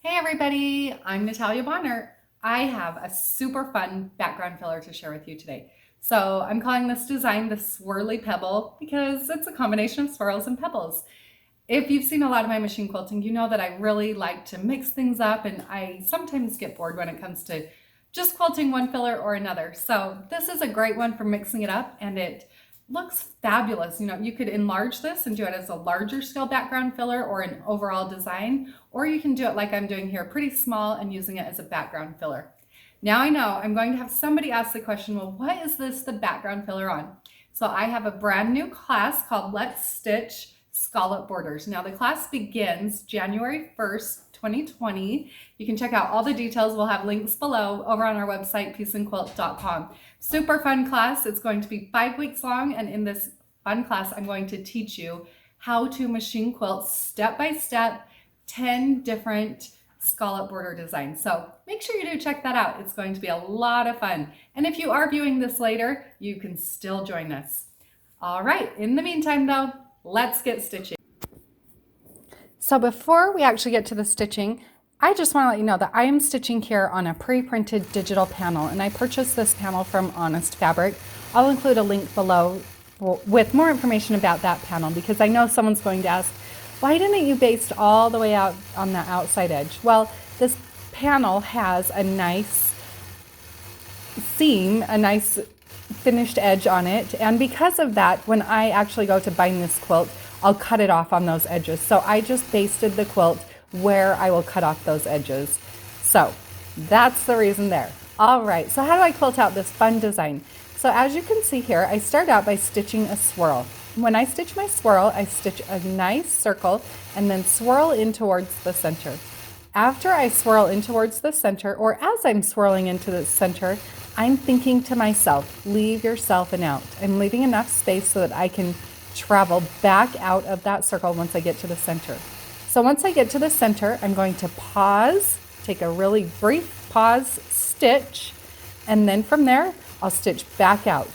Hey everybody, I'm Natalia Bonner. I have a super fun background filler to share with you today. So I'm calling this design the Swirly Pebble because it's a combination of swirls and pebbles. If you've seen a lot of my machine quilting, you know that I really like to mix things up and I sometimes get bored when it comes to just quilting one filler or another. So this is a great one for mixing it up and it looks fabulous. You could enlarge this and do it as a larger scale background filler or an overall design, or you can do it like I'm doing here, pretty small and using it as a background filler. Now I know I'm going to have somebody ask the question, well, what is this the background filler on? So I have a brand new class called Let's Stitch Scallop Borders. Now the class begins January 1st, 2020. You can check out all the details. We'll have links below over on our website, peaceandquilt.com. Super fun class. It's going to be 5 weeks long, and in this fun class, I'm going to teach you how to machine quilt step by step, 10 different scallop border designs. So make sure you do check that out. It's going to be a lot of fun. And if you are viewing this later, you can still join us. All right, in the meantime though, let's get stitching. So before we actually get to the stitching, I just want to let you know that I am stitching here on a pre-printed digital panel, and I purchased this panel from Honest Fabric. I'll include a link below with more information about that panel because I know someone's going to ask, why didn't you baste all the way out on the outside edge? Well, this panel has a nice seam, a nice finished edge on it, and because of that, when I actually go to bind this quilt, I'll cut it off on those edges. So I just basted the quilt where I will cut off those edges. So that's the reason there. All right, so how do I quilt out this fun design? So as you can see here, I start out by stitching a swirl. When I stitch my swirl, I stitch a nice circle and then swirl in towards the center. After I swirl in towards the center, or as I'm swirling into the center, I'm thinking to myself, leave yourself an out. I'm leaving enough space so that I can travel back out of that circle once I get to the center. So once I get to the center, I'm going to pause, take a really brief pause, stitch, and then from there, I'll stitch back out.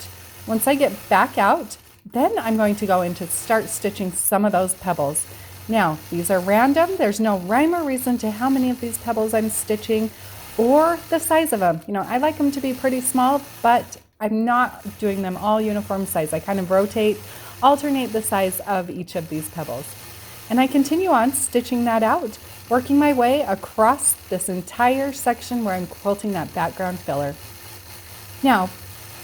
Once I get back out, then I'm going to go in to start stitching some of those pebbles. Now, these are random. There's no rhyme or reason to how many of these pebbles I'm stitching or the size of them. I like them to be pretty small, but I'm not doing them all uniform size. I kind of alternate the size of each of these pebbles. And I continue on stitching that out, working my way across this entire section where I'm quilting that background filler. Now,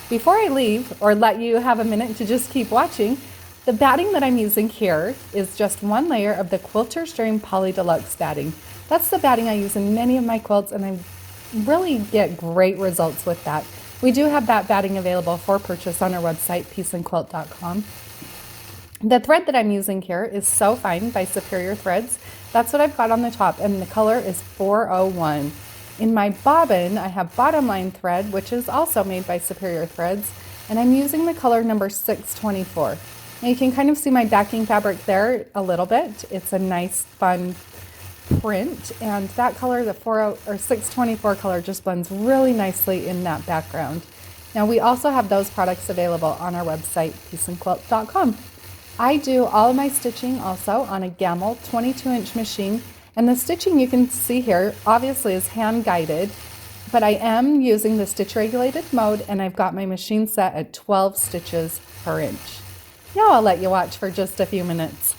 before I leave or let you have a minute to just keep watching, the batting that I'm using here is just one layer of the Quilter's Dream Poly Deluxe batting. That's the batting I use in many of my quilts, and I really get great results with that. We do have that batting available for purchase on our website, peaceandquilt.com. The thread that I'm using here is So Fine by Superior Threads. That's what I've got on the top, and the color is 401. In my bobbin, I have bottom line thread, which is also made by Superior Threads, and I'm using the color number 624. Now you can kind of see my backing fabric there a little bit. It's a nice, fun print, and that color, the 624 color, just blends really nicely in that background. Now we also have those products available on our website, peaceandquilt.com. I do all of my stitching also on a Gamble 22-inch machine, and the stitching you can see here obviously is hand guided, but I am using the stitch regulated mode, and I've got my machine set at 12 stitches per inch. Now I'll let you watch for just a few minutes.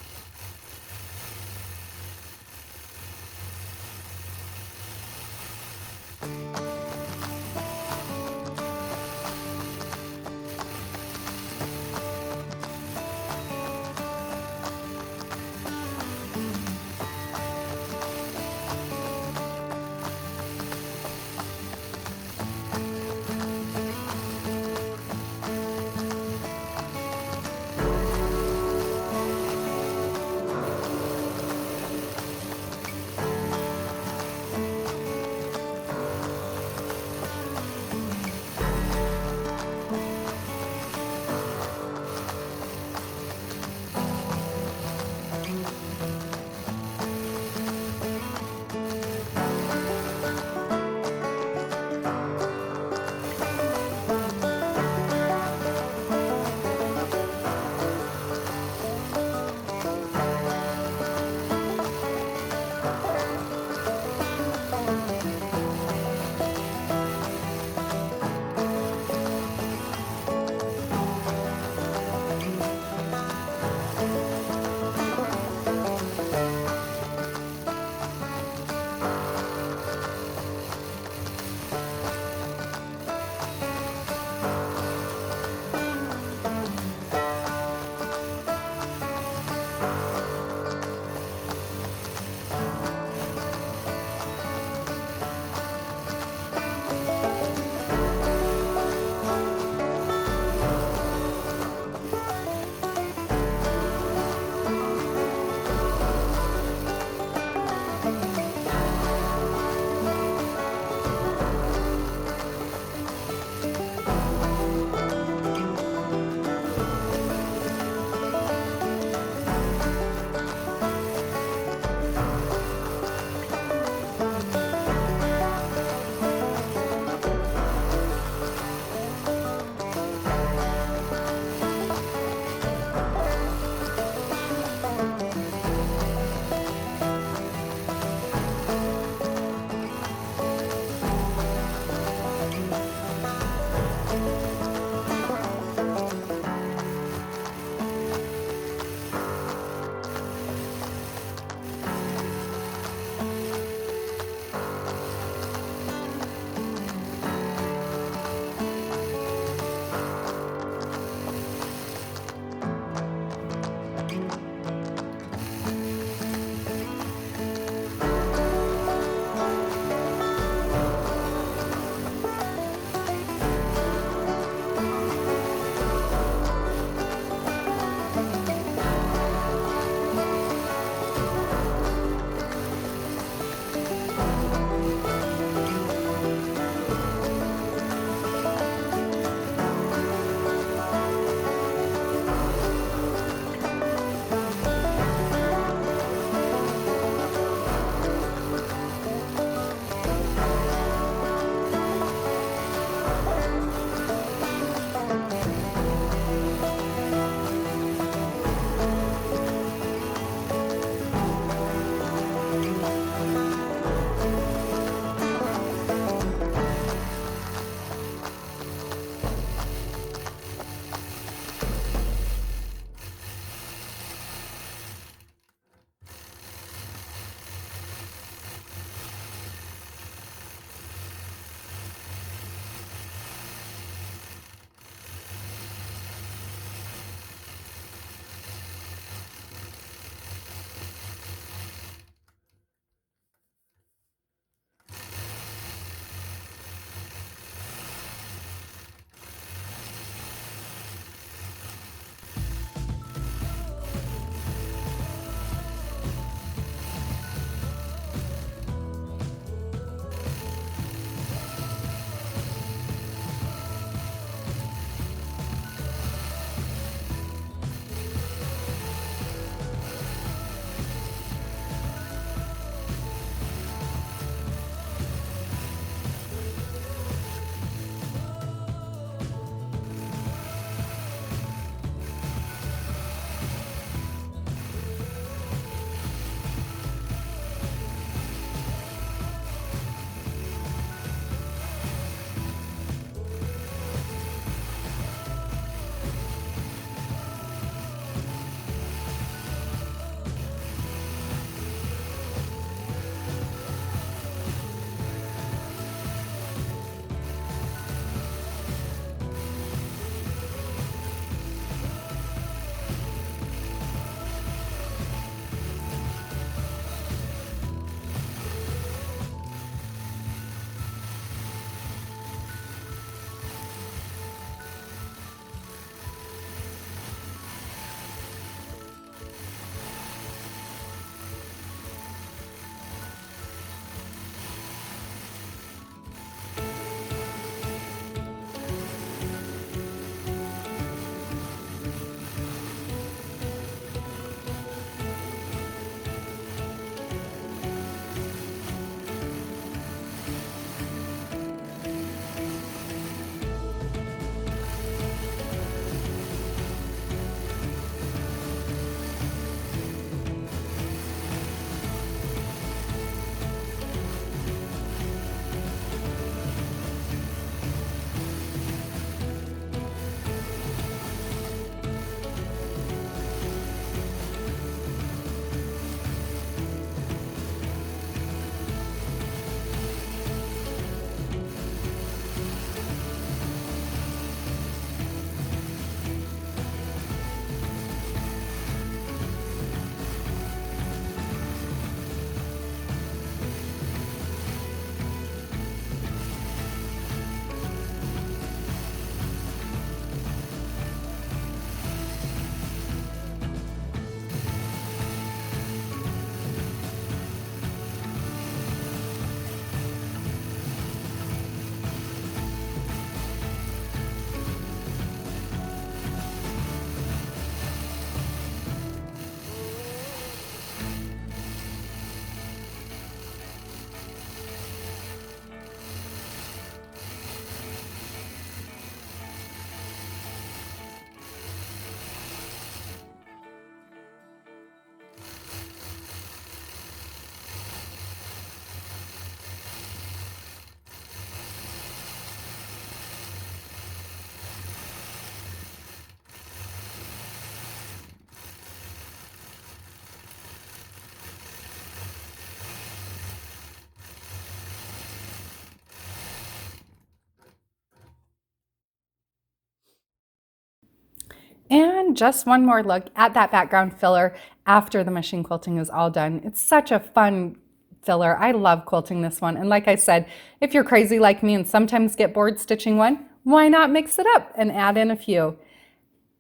then just one more look at that background filler after the machine quilting is all done. It's such a fun filler. I love quilting this one. And like I said, if you're crazy like me and sometimes get bored stitching one, why not mix it up and add in a few?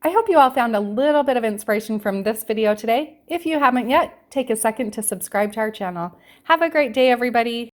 I hope you all found a little bit of inspiration from this video today. If you haven't yet, take a second to subscribe to our channel. Have a great day, everybody.